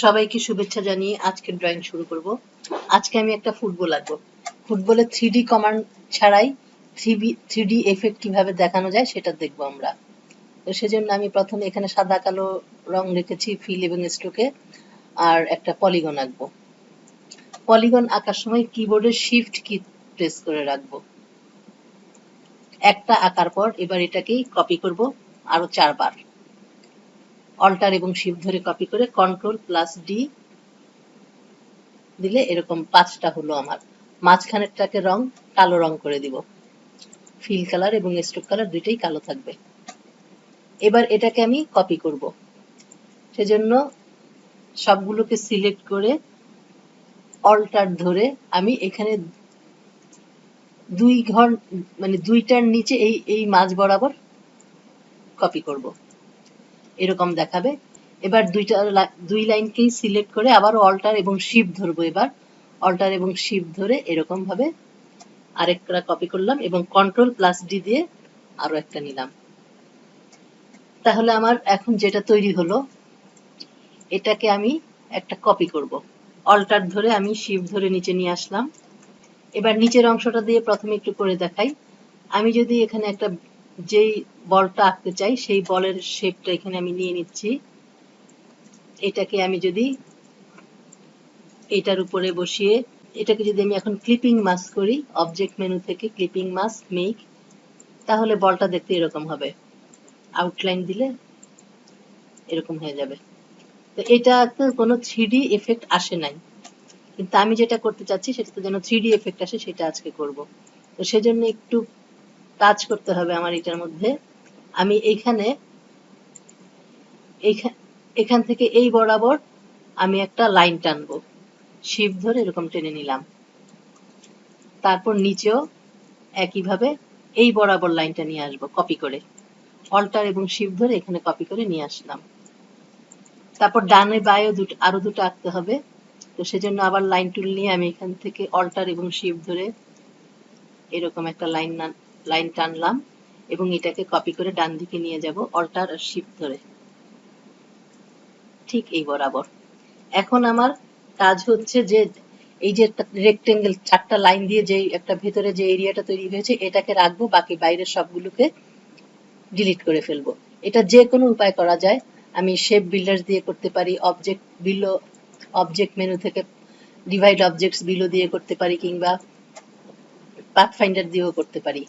সবাইকে শুভেচ্ছা জানিয়ে আজকের ড্রয়িং শুরু করব। আজকে আমি একটা ফুটবল আঁকবো। ফুটবলে 3D কমান্ড ছাড়াই 3D এফেক্ট কিভাবে দেখানো যায় সেটা দেখবো আমরা। তো সেজন্য আমি প্রথমে এখানে সাদা কালো রং রেখেছি ফিল এবং স্ট্রোকে, আর একটা পলিগন আঁকবো। পলিগন আঁকার সময় কিবোর্ডের শিফট কি প্রেস করে রাখবো। একটা আঁকার পর এবার এটাকেই কপি করব আরো 4 বার। অল্টার এবং শিফট ধরে কপি করে Ctrl+D দিলে এরকম 5টা হলো আমার। মাঝখানেরটাকে কালো রং করে দিব। ফিল কালার এবং স্ট্রোক কালার দুইটাই কালো থাকবে। এবার এটাকে আমি কপি করব। সেজন্য সবগুলোকে সিলেক্ট করে অল্টার ধরে আমি এখানে দুইটার নিচে এই মাঝ বরাবর কপি করব। এরকম দেখাবে। এবার দুই লাইনকেই সিলেক্ট করে আবার অল্টার এবং শিফট ধরবো। এবার অল্টার এবং শিফট ধরে এরকম ভাবে আরেকটা কপি করলাম এবং Ctrl+D দিয়ে আরো একটা নিলাম। তাহলে আমার এখন যেটা তৈরি হলো, এটাকে আমি একটা কপি করব। অল্টার ধরে আমি শিফট ধরে নিচে নিয়ে আসলাম। এবার নিচের অংশটা দিয়ে প্রথমে একটু করে দেখাই। আমি যদি এখানে যেই বলটা আঁকতে চাই সেই বলের শেপটা এখানে আমি নিয়ে নিচ্ছি। এটাকে আমি যদি এটার উপরে বসিয়ে এটাকে যদি আমি এখন ক্লিপিং মাস্ক করি, অবজেক্ট মেনু থেকে ক্লিপিং মাস্ক মেক, তাহলে বলটা দেখতে এরকম হবে। আউটলাইন দিলে এরকম হয়ে যাবে। তো এটাতে কোনো 3D এফেক্ট আসে নাই, কিন্তু আমি যেটা করতে চাচ্ছি সেটাতে যেন 3D এফেক্ট আসে, সেটা আজকে করব। তো সেজন্য একটু কাজ করতে হবে আমার এটার মধ্যে। আমি এখান থেকে এই বরাবর আমি একটা লাইন টানবো। শিফট ধরে এরকম টেনে নিলাম। তারপর নিচেও একইভাবে এই বরাবর লাইনটা নিয়ে আসবো কপি করে। অল্টার এবং শিফট ধরে এখানে কপি করে নিয়ে আসলাম। তারপর ডানে বাঁয়ে আরো দুটো আঁকতে হবে। তো সেজন্য আবার লাইন টুল নিয়ে আমি এখান থেকে অল্টার এবং শিফট ধরে এরকম একটা লাইন টানলাম এবং এটাকে কপি করে ডান দিকে নিয়ে যাব অল্টার আর শিফট ধরে, ঠিক এই বরাবর। এখন আমার কাজ হচ্ছে যে এই যে রেক্টেঙ্গেল 4টা লাইন দিয়ে যে একটা ভেতরে যে এরিয়াটা তৈরি হয়েছে এটাকে রাখবো, বাকি বাইরের সবগুলোকে ডিলিট করে ফেলবো। এটা যে কোনো উপায় করা যায়। আমি শেপ বিল্ডার দিয়ে করতে পারি, অবজেক্ট মেনু থেকে ডিভাইড অবজেক্টস বিলো দিয়ে করতে পারি, কিংবা পাথফাইন্ডার দিয়েও করতে পারি।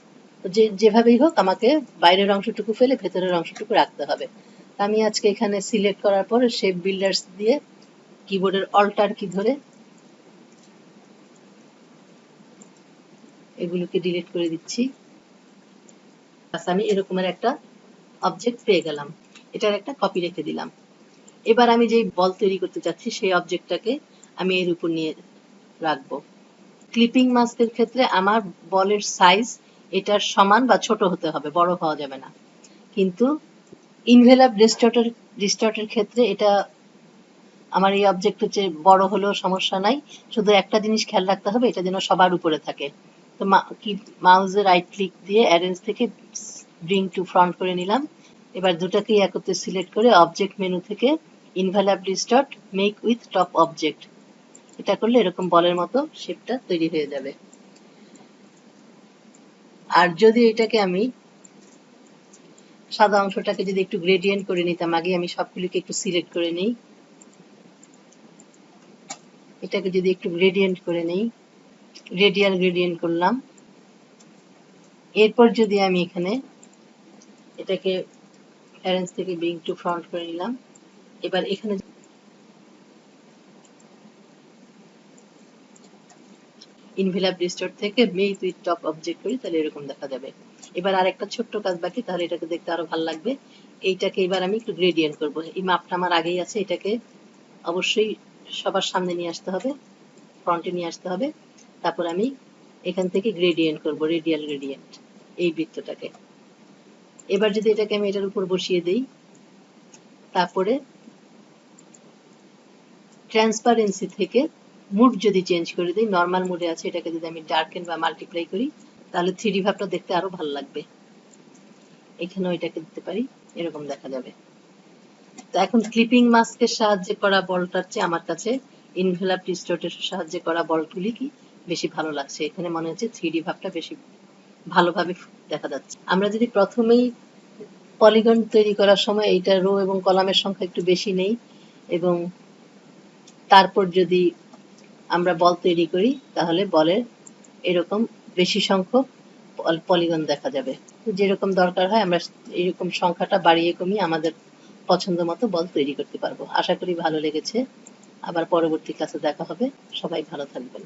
তো যেভাবেই হোক আমাকে বাইরের অংশটুকু ফেলে ভেতরের অংশটুকু রাখতে হবে। আমি আজকে এখানে সিলেক্ট করার পর শেপ বিল্ডার্স দিয়ে কিবোর্ডের অল্টার কি ধরে এগুলোকে ডিলিট করে দিচ্ছি। আমি এরকমের একটা অবজেক্ট পেয়ে গেলাম। এটার একটা কপি রেখে দিলাম। এবার আমি যেই বল তৈরি করতে চাচ্ছি সেই অবজেক্টটাকে আমি এর উপর নিয়ে রাখবো। ক্লিপিং মাস্কের ক্ষেত্রে আমার বলের সাইজ এটার সমান বা ছোট হতে হবে, বড় হওয়া যাবে না। কিন্তু ইনভেলাপ ডিস্টর্টের ক্ষেত্রে এটা আমার এই অবজেক্ট হচ্ছে বড় হলেও সমস্যা নাই, শুধু একটা জিনিস খেয়াল রাখতে হবে, এটা যেন সবার উপরে থাকে। তো মাউসের রাইট ক্লিক দিয়ে অ্যারেঞ্জ থেকে ব্রিং টু ফ্রন্ট করে নিলাম। এবার দুটাকেই একত্রে সিলেক্ট করে অবজেক্ট মেনু থেকে envelope distort make with top object, এটা করলে এরকম বলের মতো শেপটা তৈরি হয়ে যাবে। আর যদি এটাকে আমি সাদা অংশটাকে যদি একটু গ্রেডিয়েন্ট করে নিতাম, আগে আমি সবগুলিকে একটু সিলেক্ট করে নিই, এটাকে যদি একটু গ্রেডিয়েন্ট করে নেই, রেডিয়াল গ্রেডিয়েন্ট করলাম। এরপর যদি আমি এখানে এটাকে অ্যারেঞ্জ থেকে ব্রিং টু ফ্রন্ট করে নিলাম। এবার এখানে ইনভেলাপ ডিস্টর্ট থেকে মেক উইথ টপ অবজেক্ট করি, তাহলে এরকম দেখা যাবে। এবার আরেকটা ছোট্ট কাজ বাকি, তাহলে এটাকে দেখতে আরো ভালো লাগবে। এইটাকে এবার আমি একটু গ্রেডিয়েন্ট করব। এই মাপটা আমার আগেই আছে, এটাকে অবশ্যই সবার সামনে নিয়ে আসতে হবে, ফ্রন্টে নিয়ে আসতে হবে। তারপর আমি এখান থেকে গ্রেডিয়েন্ট করব, রেডিয়াল গ্রেডিয়েন্ট এই বৃত্তটাকে। এবার যদি এটাকে আমি এটার উপর বসিয়ে দেই, তারপরে ট্রান্সপারেন্সি থেকে মুড যদি চেঞ্জ করে দিই, নর্মাল মুডে আছে, এটাকে যদি আমি ডার্কেন বা মাল্টিপ্লাই করি, তাহলে 3D ভাবটা দেখতে আরো ভালো লাগবে। এখানেও এটাকে দিতে পারি, এরকম দেখা যাবে। তো এখন ক্লিপিং মাস্কের সাহায্যে করা বলটার চেয়ে আমার কাছে ইনভেলাপ ডিস্টর্টের সাহায্যে করা বলগুলি কি বেশি ভালো লাগছে। এখানে মনে হচ্ছে 3D ভাবটা বেশি ভালোভাবে দেখা যাচ্ছে। আমরা যদি প্রথমেই পলিগন তৈরি করার সময় এইটা রো এবং কলামের সংখ্যা একটু বেশি নেই এবং তারপর যদি আমরা বল তৈরি করি তাহলে বলের এরকম বেশি সংখ্যক পলিগন দেখা যাবে। যেরকম দরকার হয় আমরা এরকম সংখ্যাটা বাড়িয়ে কমিয়ে আমাদের পছন্দ মতো বল তৈরি করতে পারবো। আশা করি ভালো লেগেছে। আবার পরবর্তী ক্লাসে দেখা হবে। সবাই ভালো থাকবেন।